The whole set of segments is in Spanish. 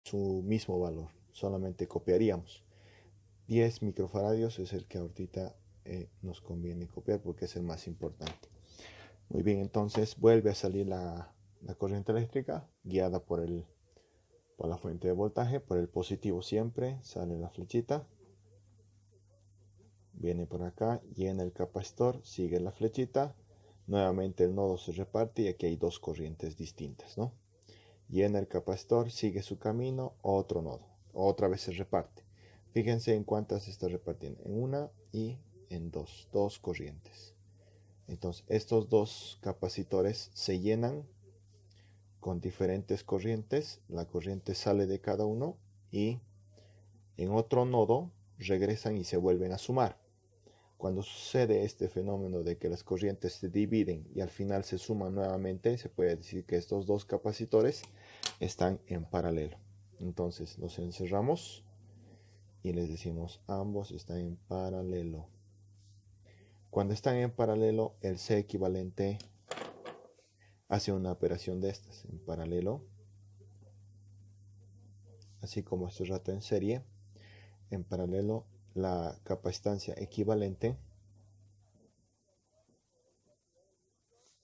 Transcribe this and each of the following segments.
su mismo valor, solamente copiaríamos. 10 microfaradios es el que ahorita nos conviene copiar porque es el más importante. Muy bien, entonces vuelve a salir la corriente eléctrica guiada por la fuente de voltaje, por el positivo siempre, sale la flechita, viene por acá, llena el capacitor, sigue la flechita, nuevamente el nodo se reparte y aquí hay dos corrientes distintas, ¿no? Llena el capacitor, sigue su camino, otro nodo, otra vez se reparte. Fíjense en cuántas se está repartiendo, en una y en dos corrientes. Entonces estos dos capacitores se llenan con diferentes corrientes, la corriente sale de cada uno y en otro nodo regresan y se vuelven a sumar. Cuando sucede este fenómeno de que las corrientes se dividen y al final se suman nuevamente, se puede decir que estos dos capacitores están en paralelo. Entonces los encerramos y les decimos ambos están en paralelo. Cuando están en paralelo, el C equivalente hace una operación de estas en paralelo, así como hace rato en serie. En paralelo, la capacitancia equivalente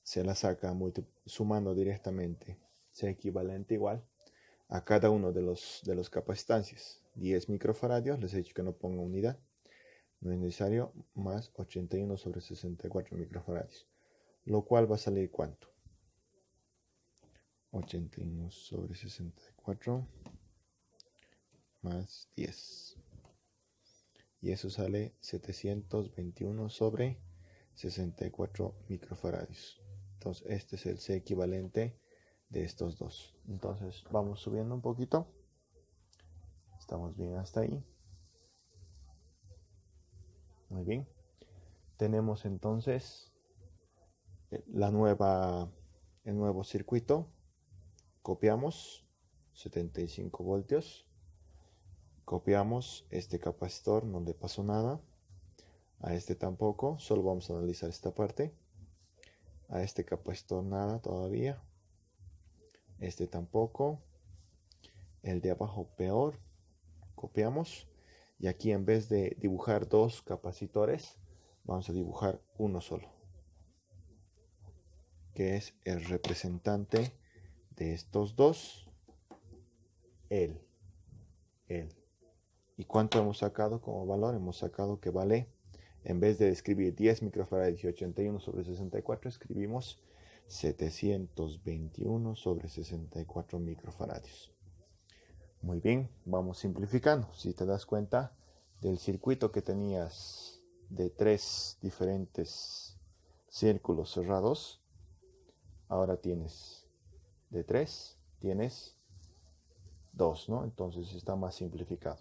se la saca sumando directamente C equivalente igual a cada uno de los capacitancias. 10 microfaradios, les he dicho que no ponga unidad, no es necesario, más 81 sobre 64 microfaradios, lo cual va a salir ¿cuánto? 81 sobre 64 más 10. Y eso sale 721 sobre 64 microfaradios. Entonces este es el C equivalente de estos dos. Entonces vamos subiendo un poquito. Estamos bien hasta ahí. Muy bien. Tenemos entonces el nuevo circuito. Copiamos 75 voltios. Copiamos este capacitor, no le pasó nada. A este tampoco, solo vamos a analizar esta parte. A este capacitor nada todavía. Este tampoco. El de abajo peor. Copiamos. Y aquí en vez de dibujar dos capacitores, vamos a dibujar uno solo, que es el representante de estos dos, él. ¿Y cuánto hemos sacado como valor? Hemos sacado que vale, en vez de escribir 10 microfarads y 81 sobre 64, escribimos 721 sobre 64 microfarads. Muy bien, vamos simplificando. Si te das cuenta del circuito que tenías de 3 diferentes círculos cerrados, ahora tienes de 3, tienes 2, ¿no? Entonces está más simplificado.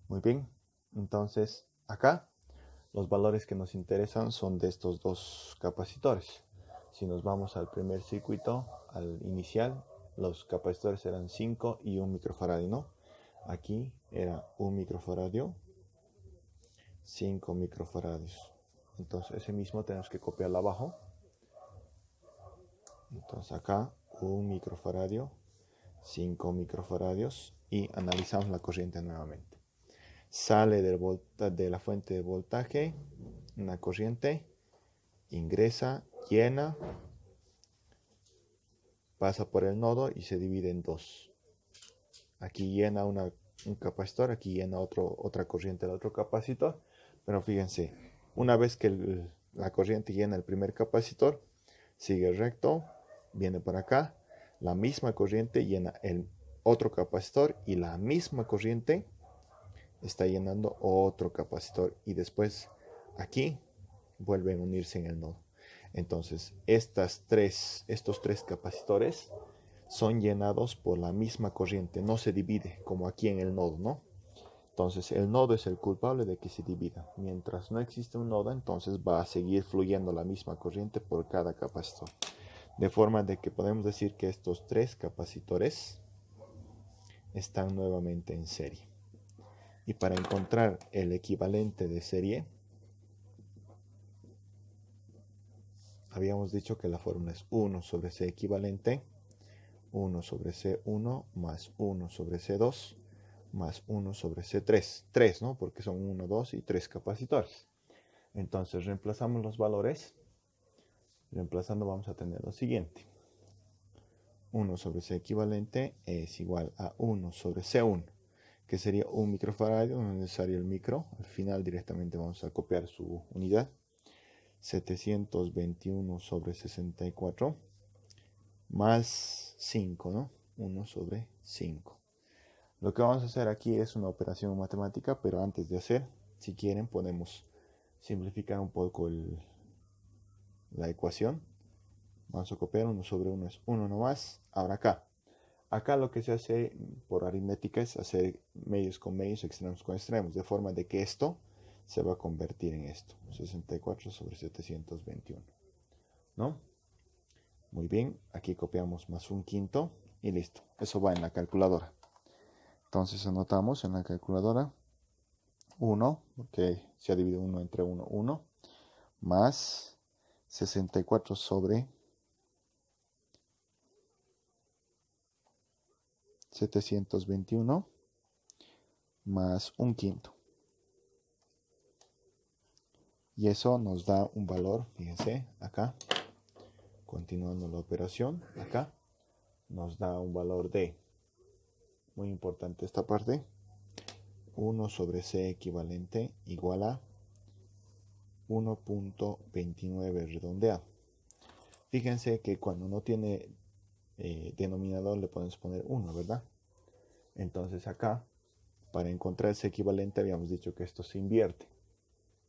Muy bien, entonces acá los valores que nos interesan son de estos dos capacitores. Si nos vamos al primer circuito, al inicial, los capacitores eran 5 y 1 microfaradio, ¿no? Aquí era 1 microfaradio, 5 microfaradios. Entonces ese mismo tenemos que copiarlo abajo. Entonces acá 1 microfaradio, 5 microfaradios y analizamos la corriente nuevamente. Sale de la fuente de voltaje una corriente, ingresa, llena, pasa por el nodo y se divide en dos. Aquí llena un capacitor, aquí llena otra corriente del otro capacitor. Pero fíjense, una vez que la corriente llena el primer capacitor, sigue recto, viene por acá, la misma corriente llena el otro capacitor y la misma corriente está llenando otro capacitor y después aquí vuelven a unirse en el nodo. Entonces estos tres capacitores son llenados por la misma corriente, no se divide como aquí en el nodo, ¿no? Entonces el nodo es el culpable de que se divida. Mientras no existe un nodo, entonces va a seguir fluyendo la misma corriente por cada capacitor. De forma de que podemos decir que estos tres capacitores están nuevamente en serie. Y para encontrar el equivalente de serie, habíamos dicho que la fórmula es 1 sobre C equivalente, 1 sobre C1 más 1 sobre C2 más 1 sobre C3. 3, ¿no? Porque son 1, 2 y 3 capacitores. Entonces reemplazamos los valores. Reemplazando vamos a tener lo siguiente. 1 sobre C equivalente es igual a 1 sobre C1, que sería 1 microfaradio, no es necesario el micro. Al final directamente vamos a copiar su unidad. 721 sobre 64 más 5, ¿no? 1 sobre 5. Lo que vamos a hacer aquí es una operación matemática, pero antes de hacer, si quieren, podemos simplificar un poco la ecuación. Vamos a copiar 1 sobre 1 es 1 nomás. Ahora acá lo que se hace por aritmética es hacer medios con medios, extremos con extremos, de forma de que esto se va a convertir en esto, 64 sobre 721, ¿no? Muy bien, aquí copiamos más un quinto y listo. Eso va en la calculadora. Entonces anotamos en la calculadora 1, porque se ha dividido 1 entre 1, 1, más 64 sobre 721 más un quinto. Y eso nos da un valor, fíjense, acá, continuando la operación, acá, nos da un valor de, muy importante esta parte, 1 sobre C equivalente igual a 1.29 redondeado. Fíjense que cuando no tiene denominador le podemos poner 1, ¿verdad? Entonces acá, para encontrar ese equivalente, habíamos dicho que esto se invierte.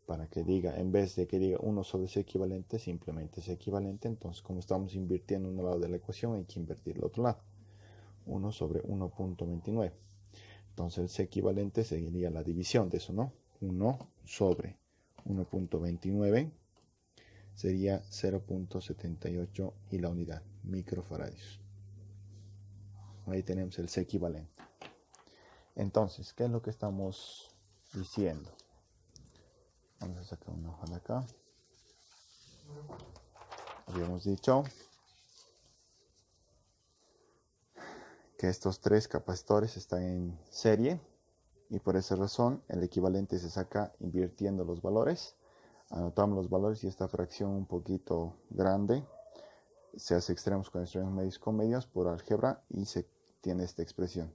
Para que diga, en vez de que diga 1 sobre C equivalente, simplemente es equivalente. Entonces, como estamos invirtiendo en un lado de la ecuación, hay que invertir el otro lado. 1 sobre 1.29. Entonces, el C equivalente sería la división de eso, ¿no? 1 sobre 1.29 sería 0.78 y la unidad, microfaradios. Ahí tenemos el C equivalente. Entonces, ¿qué es lo que estamos diciendo? Vamos a sacar una hoja de acá. Habíamos dicho que estos tres capacitores están en serie y por esa razón el equivalente se saca invirtiendo los valores. Anotamos los valores y esta fracción un poquito grande se hace extremos con extremos, medios con medios por álgebra y se tiene esta expresión.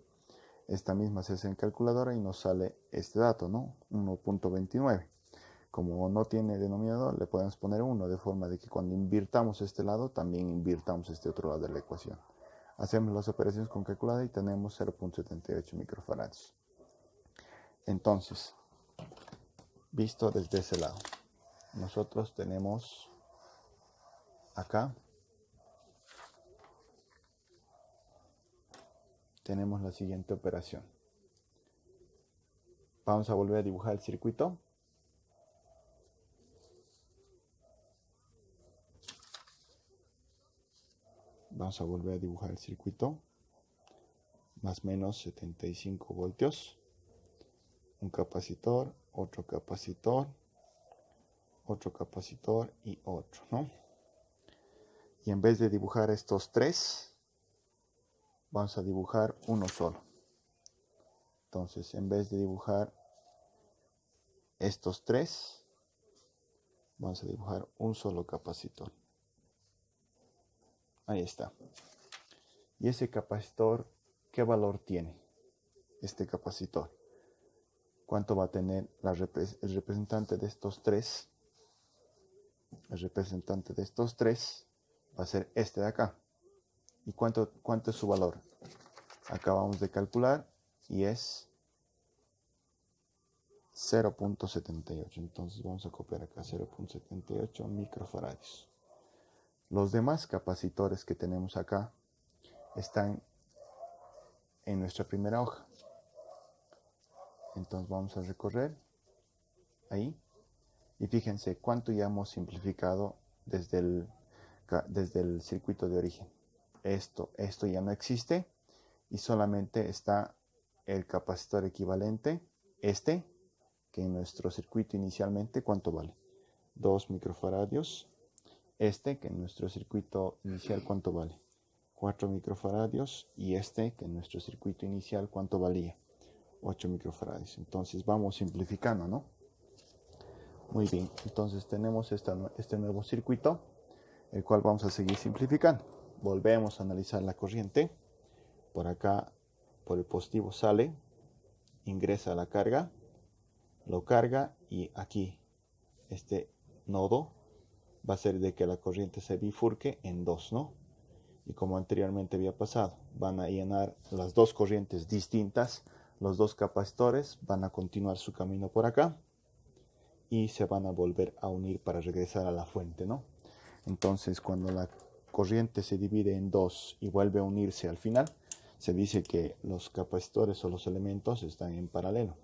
Esta misma se hace en calculadora y nos sale este dato, ¿no? 1.29. Como no tiene denominador, le podemos poner 1, de forma de que cuando invirtamos este lado, también invirtamos este otro lado de la ecuación. Hacemos las operaciones con calculadora y tenemos 0.78 microfarads. Entonces, visto desde ese lado, nosotros tenemos acá, tenemos la siguiente operación. Vamos a volver a dibujar el circuito. Vamos a volver a dibujar el circuito. Más o menos 75 voltios. Un capacitor, otro capacitor, otro capacitor y otro, ¿no? Y en vez de dibujar estos tres, vamos a dibujar uno solo. Entonces, en vez de dibujar estos tres, vamos a dibujar un solo capacitor. Ahí está. Y ese capacitor, ¿qué valor tiene? Este capacitor. ¿Cuánto va a tener el representante de estos tres? El representante de estos tres va a ser este de acá. ¿Y cuánto es su valor? Acabamos de calcular y es 0.78. Entonces vamos a copiar acá 0.78 microfaradios. Los demás capacitores que tenemos acá están en nuestra primera hoja. Entonces vamos a recorrer ahí y fíjense cuánto ya hemos simplificado desde el circuito de origen. Esto ya no existe y solamente está el capacitor equivalente, que en nuestro circuito inicialmente, ¿cuánto vale? 2 microfaradios. Que en nuestro circuito inicial, ¿cuánto vale? 4 microfaradios, y este, que en nuestro circuito inicial, ¿cuánto valía? 8 microfaradios. Entonces vamos simplificando, ¿no? Muy bien, entonces tenemos este nuevo circuito, el cual vamos a seguir simplificando. Volvemos a analizar la corriente. Por acá, por el positivo sale, ingresa a la carga, lo carga, y aquí este nodo va a ser de que la corriente se bifurque en dos, ¿no? Y como anteriormente había pasado, van a llenar las dos corrientes distintas, los dos capacitores van a continuar su camino por acá y se van a volver a unir para regresar a la fuente, ¿no? Entonces, cuando la corriente se divide en dos y vuelve a unirse al final, se dice que los capacitores o los elementos están en paralelo.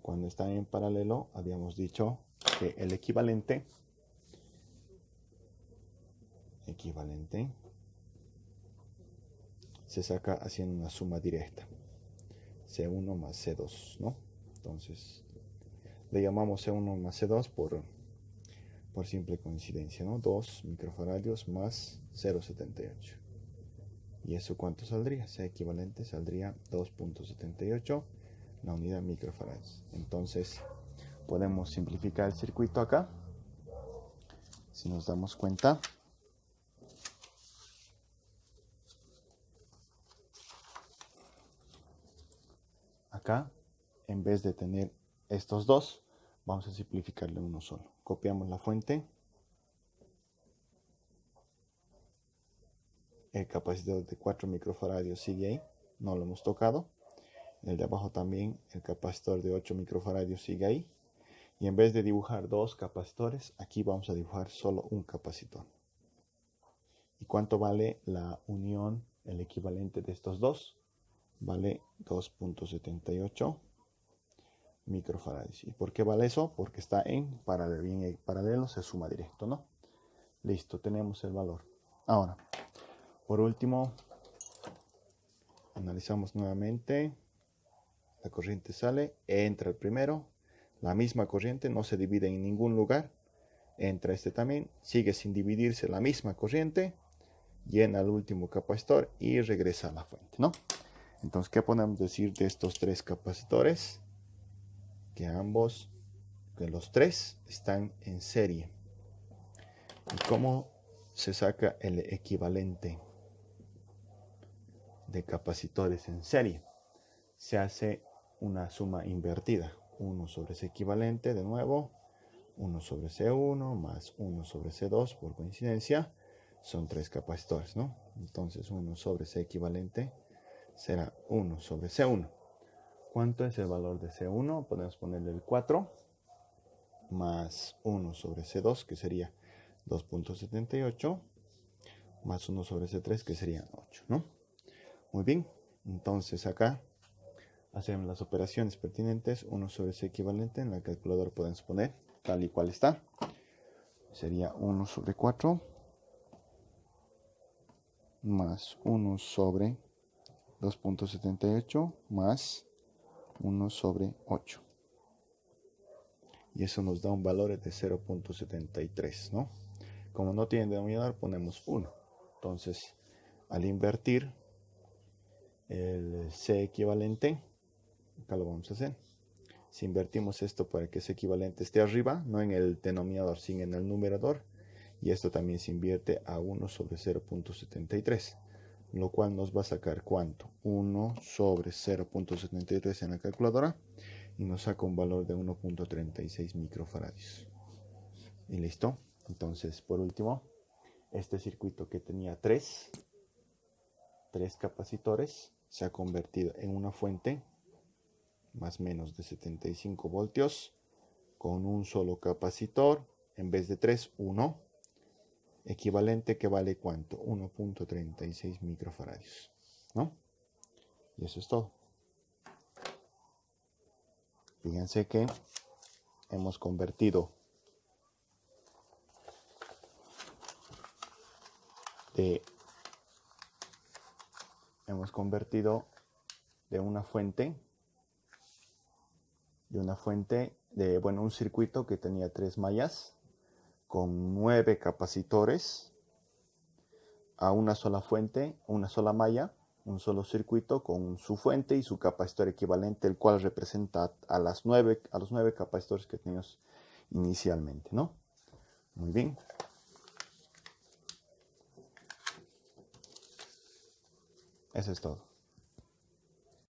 Cuando están en paralelo, habíamos dicho que el equivalente se saca haciendo una suma directa, C1 más C2, ¿no? Entonces le llamamos C1 más C2 por simple coincidencia, ¿no? 2 microfaradios más 0,78. ¿Y eso cuánto saldría? C equivalente saldría 2.78 la unidad microfarads. Entonces podemos simplificar el circuito acá. Si nos damos cuenta, acá, en vez de tener estos dos, vamos a simplificarle uno solo. Copiamos la fuente. El capacitor de 4 microfaradios sigue ahí, no lo hemos tocado. El de abajo también, el capacitor de 8 microfaradios sigue ahí. Y en vez de dibujar dos capacitores, aquí vamos a dibujar solo un capacitor. ¿Y cuánto vale la unión, el equivalente de estos dos? Vale 2.78 microfarads. ¿Y por qué vale eso? Porque está en paralelo, se suma directo, ¿no? Listo, tenemos el valor. Ahora, por último, analizamos nuevamente. La corriente sale, entra el primero. La misma corriente no se divide en ningún lugar. Entra este también, sigue sin dividirse la misma corriente. Llena el último capacitor y regresa a la fuente, ¿no? Entonces, ¿qué podemos decir de estos tres capacitores? Que los tres están en serie. ¿Y cómo se saca el equivalente de capacitores en serie? Se hace una suma invertida. 1 sobre ese equivalente, de nuevo, 1 sobre C1 más 1 sobre C2, por coincidencia, son tres capacitores, ¿no? Entonces 1 sobre C equivalente será 1 sobre C1. ¿Cuánto es el valor de C1? Podemos ponerle el 4 más 1 sobre C2, que sería 2.78, más 1 sobre C3, que sería 8, ¿no? Muy bien, entonces acá hacemos las operaciones pertinentes. 1 sobre C equivalente en la calculadora podemos poner tal y cual está. Sería 1 sobre 4 más 1 sobre 2.78 más 1 sobre 8. Y eso nos da un valor de 0.73, ¿no? Como no tiene denominador, ponemos 1. Entonces, al invertir el C equivalente, acá lo vamos a hacer. Si invertimos esto para que ese equivalente esté arriba, no en el denominador, sino en el numerador, y esto también se invierte a 1 sobre 0.73, lo cual nos va a sacar ¿cuánto? 1 sobre 0.73 en la calculadora, y nos saca un valor de 1.36 microfaradios. Y listo. Entonces, por último, este circuito que tenía tres capacitores se ha convertido en una fuente más o menos de 75 voltios con un solo capacitor, en vez de 3, 1, equivalente, que vale ¿cuánto? 1.36 microfaradios, ¿no? Y eso es todo. Fíjense que hemos convertido de una fuente un circuito que tenía 3 mallas con 9 capacitores, a una sola fuente, una sola malla, un solo circuito con su fuente y su capacitor equivalente, el cual representa a los 9 capacitores que teníamos inicialmente, ¿no? Muy bien. Eso es todo.